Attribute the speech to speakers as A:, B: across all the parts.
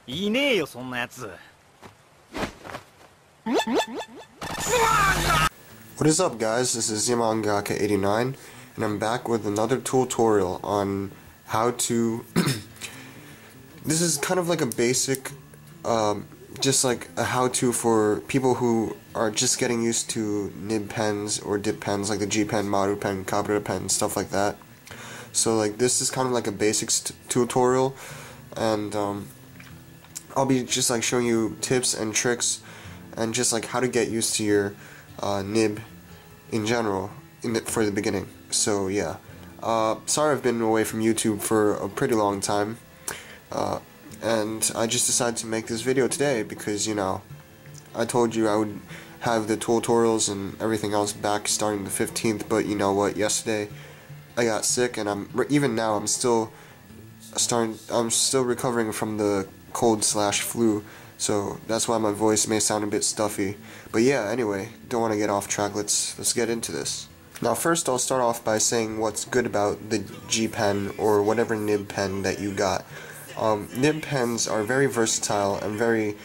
A: いねえよそんなやつ。
B: What is up, guys? This is Yamangaka89 and I'm back with another tutorial on how to this is kind of like a basic just like a how-to for people who are just getting used to nib pens or dip pens like the G pen, Maru pen, Kabura pen, stuff like that. So like this is kind of like a basics tutorial, and I'll be just like showing you tips and tricks and just like how to get used to your nib in general for the beginning. So yeah, sorry I've been away from YouTube for a pretty long time, and I just decided to make this video today because, you know, I told you I would have the tutorials and everything else back starting the 15th, but you know what, yesterday I got sick, and even now I'm still recovering from the cold/flu, so that's why my voice may sound a bit stuffy. But yeah, anyway, don't want to get off track. Let's get into this. Now first I'll start off by saying what's good about the G pen or whatever nib pen that you got. Nib pens are very versatile and very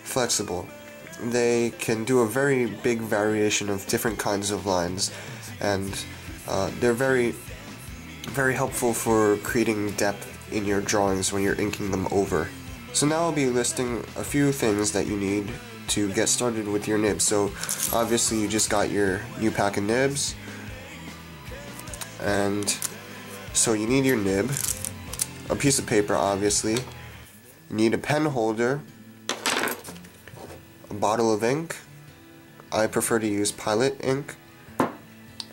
B: flexible. They can do a very big variation of different kinds of lines, and they're very helpful for creating depth in your drawings when you're inking them over. So now I'll be listing a few things that you need to get started with your nibs. So obviously you just got your new pack of nibs, and so you need your nib, a piece of paper obviously, you need a pen holder, a bottle of ink, I prefer to use Pilot ink,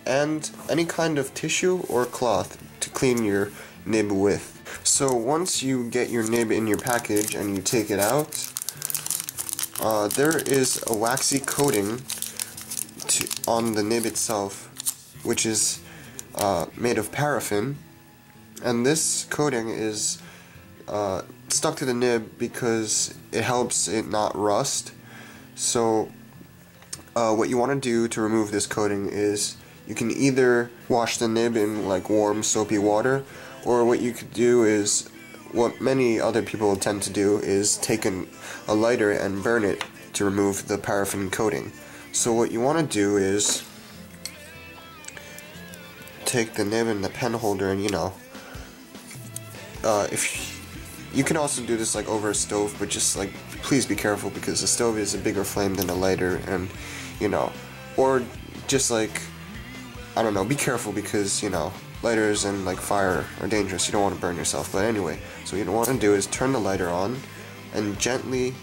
B: and any kind of tissue or cloth to clean your nib with. So once you get your nib in your package and you take it out, there is a waxy coating on the nib itself, which is made of paraffin, and this coating is stuck to the nib because it helps it not rust. So what you want to do to remove this coating is you can either wash the nib in like warm soapy water, or what you could do is what many other people tend to do is take a lighter and burn it to remove the paraffin coating. So what you want to do is take the nib and the pen holder, and you know, if you can also do this like over a stove, but just like please be careful because the stove is a bigger flame than a lighter, and you know, or just like, I don't know, be careful because, you know, lighters and like fire are dangerous. You don't want to burn yourself. But anyway, so what you want to do is turn the lighter on and gently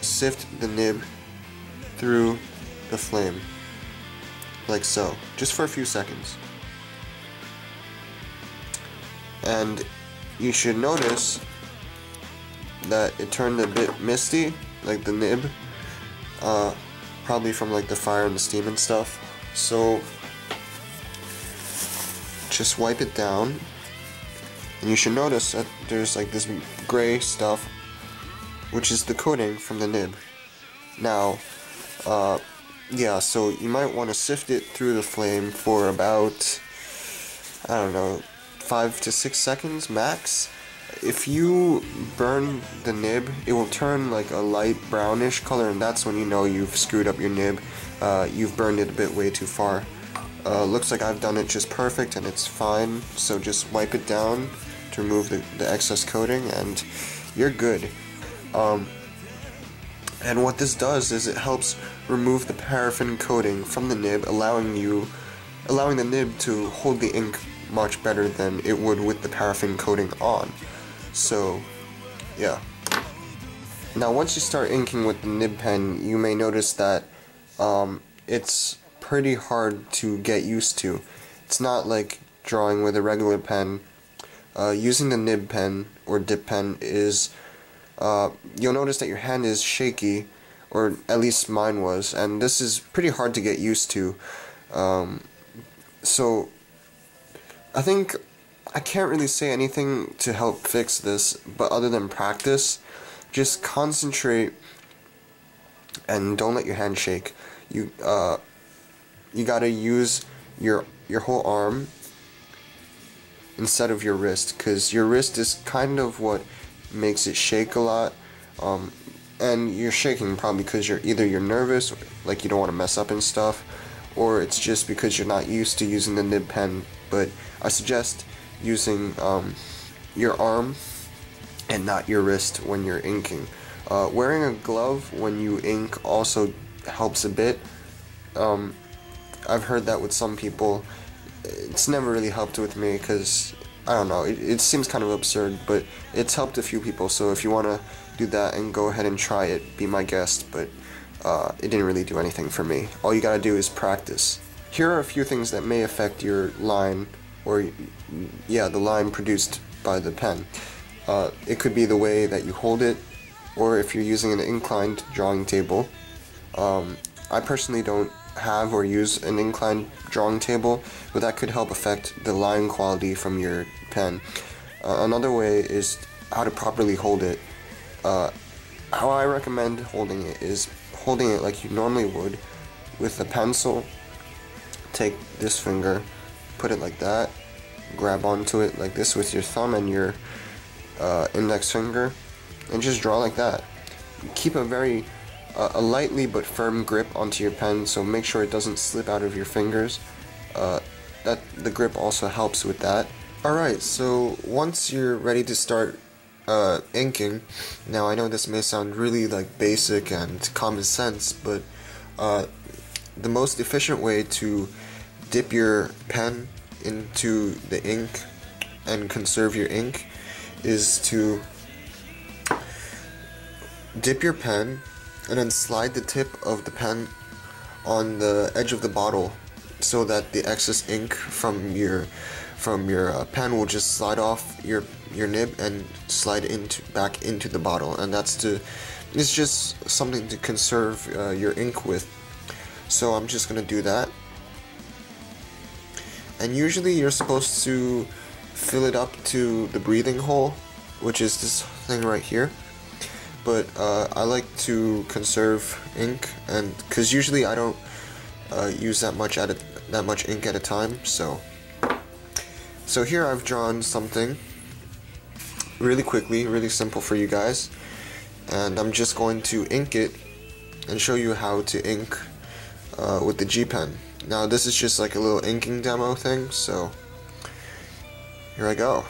B: sift the nib through the flame, like so, just for a few seconds. And you should notice that it turned a bit misty, like the nib, probably from like the fire and the steam and stuff. So just wipe it down, and you should notice that there's like this gray stuff, which is the coating from the nib. Now, yeah, so you might want to sift it through the flame for about, I don't know, 5 to 6 seconds max. If you burn the nib, it will turn like a light brownish color, and that's when you know you've screwed up your nib. You've burned it a bit way too far. Looks like I've done it just perfect and it's fine, so just wipe it down to remove the excess coating and you're good. And what this does is it helps remove the paraffin coating from the nib, allowing the nib to hold the ink much better than it would with the paraffin coating on. So yeah. Now once you start inking with the nib pen, you may notice that it's pretty hard to get used to. It's not like drawing with a regular pen. Using the nib pen or dip pen is, you'll notice that your hand is shaky, or at least mine was, and this is pretty hard to get used to. So I think I can't really say anything to help fix this, but other than practice, just concentrate and don't let your hand shake. You gotta use your whole arm instead of your wrist, because your wrist is kind of what makes it shake a lot. and you're shaking probably because you're nervous, like you don't want to mess up and stuff, or it's just because you're not used to using the nib pen. But I suggest using your arm and not your wrist when you're inking. Wearing a glove when you ink also helps a bit. I've heard that with some people. It's never really helped with me because, I don't know, it seems kind of absurd, but it's helped a few people. So if you want to do that and go ahead and try it, be my guest, but it didn't really do anything for me. All you gotta do is practice. Here are a few things that may affect your line, or yeah, the line produced by the pen. It could be the way that you hold it, or if you're using an inclined drawing table. I personally don't have or use an inclined drawing table, but that could help affect the line quality from your pen. Another way is how to properly hold it. How I recommend holding it is holding it like you normally would with a pencil. Take this finger, put it like that, grab onto it like this with your thumb and your index finger, and just draw like that. Keep a lightly but firm grip onto your pen, so make sure it doesn't slip out of your fingers. That the grip also helps with that. Alright, so once you're ready to start inking, now I know this may sound really like basic and common sense, but the most efficient way to dip your pen into the ink and conserve your ink is to dip your pen and then slide the tip of the pen on the edge of the bottle so that the excess ink from your pen will just slide off your nib and slide back into the bottle, and it's just something to conserve your ink with. So I'm just gonna do that, and usually you're supposed to fill it up to the breathing hole, which is this thing right here. But I like to conserve ink, and because usually I don't use that much ink at a time. So here I've drawn something really quickly, really simple for you guys, and I'm just going to ink it and show you how to ink with the G pen. Now this is just like a little inking demo thing, so here I go.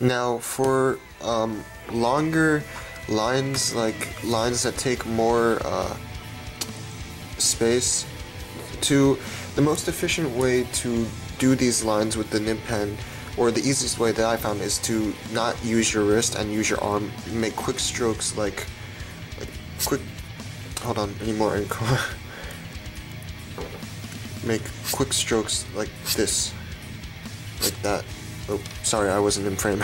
B: Now for longer lines, like lines that take more space, the most efficient way to do these lines with the nib pen, or the easiest way that I found, is to not use your wrist and use your arm. Make quick strokes, like quick. Hold on, any more ink? Make quick strokes like this, like that. Oh, sorry, I wasn't in frame.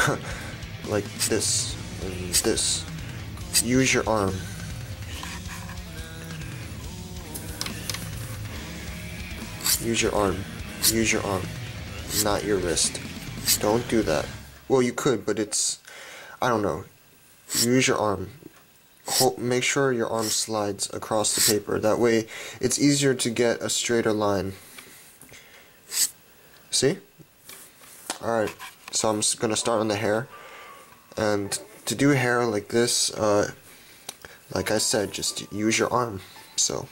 B: Like this and this. Use your arm. Use your arm. Use your arm. not your wrist. Don't do that. Well, you could, but it's, I don't know. Use your arm. Make sure your arm slides across the paper. That way, it's easier to get a straighter line. See? Alright, so I'm just gonna start on the hair. And to do hair like this, like I said, just use your arm. So.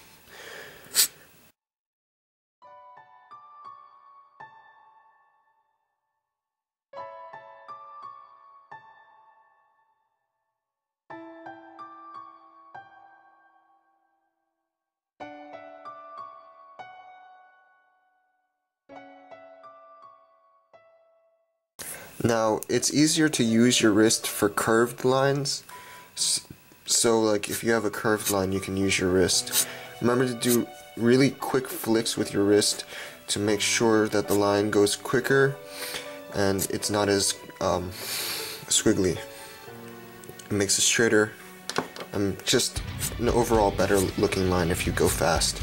B: Now, it's easier to use your wrist for curved lines. So, like, if you have a curved line, you can use your wrist. Remember to do really quick flicks with your wrist to make sure that the line goes quicker and it's not as squiggly. It makes it straighter and just an overall better looking line if you go fast.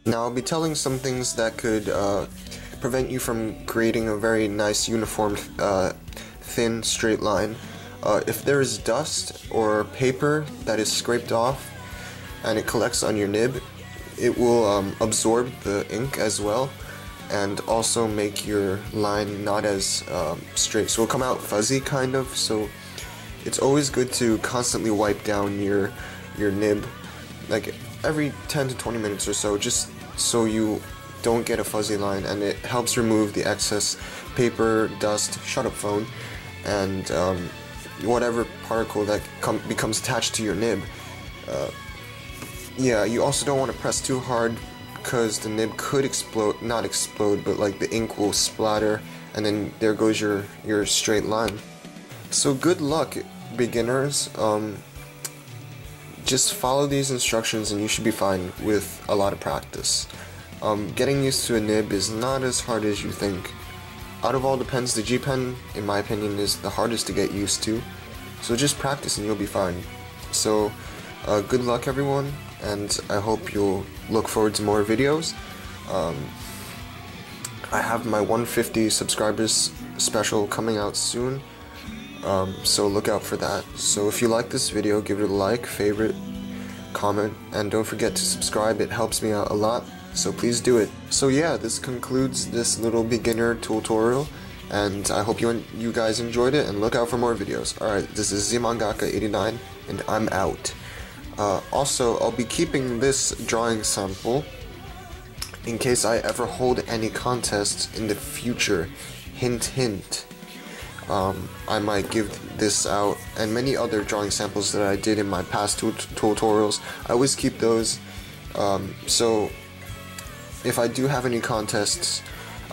B: Now I'll be telling some things that could prevent you from creating a very nice uniform thin straight line. If there is dust or paper that is scraped off and it collects on your nib, it will absorb the ink as well and also make your line not as straight. So it'll come out fuzzy kind of, so it's always good to constantly wipe down your nib like every 10 to 20 minutes or so, just so you don't get a fuzzy line, and it helps remove the excess paper, dust, shut up phone, and whatever particle that becomes attached to your nib. Yeah, you also don't want to press too hard because the nib could explode, not explode, but like the ink will splatter and then there goes your straight line. So good luck, beginners. Just follow these instructions and you should be fine with a lot of practice. Getting used to a nib is not as hard as you think. Out of all the pens, the G pen, in my opinion, is the hardest to get used to. So just practice and you'll be fine. So good luck everyone, and I hope you'll look forward to more videos. I have my 150 subscribers special coming out soon. So look out for that. So if you like this video, give it a like, favorite, comment, and don't forget to subscribe. It helps me out a lot, so please do it. So yeah, this concludes this little beginner tutorial, and I hope you guys enjoyed it, and look out for more videos. Alright, this is Zmangaka89, and I'm out. Also, I'll be keeping this drawing sample in case I ever hold any contests in the future. Hint, hint. I might give this out, and many other drawing samples that I did in my past tutorials. I always keep those, so if I do have any contests,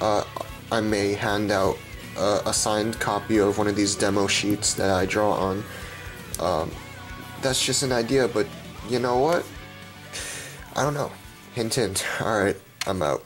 B: I may hand out a signed copy of one of these demo sheets that I draw on. That's just an idea, but you know what? I don't know. Hint hint. Alright, I'm out.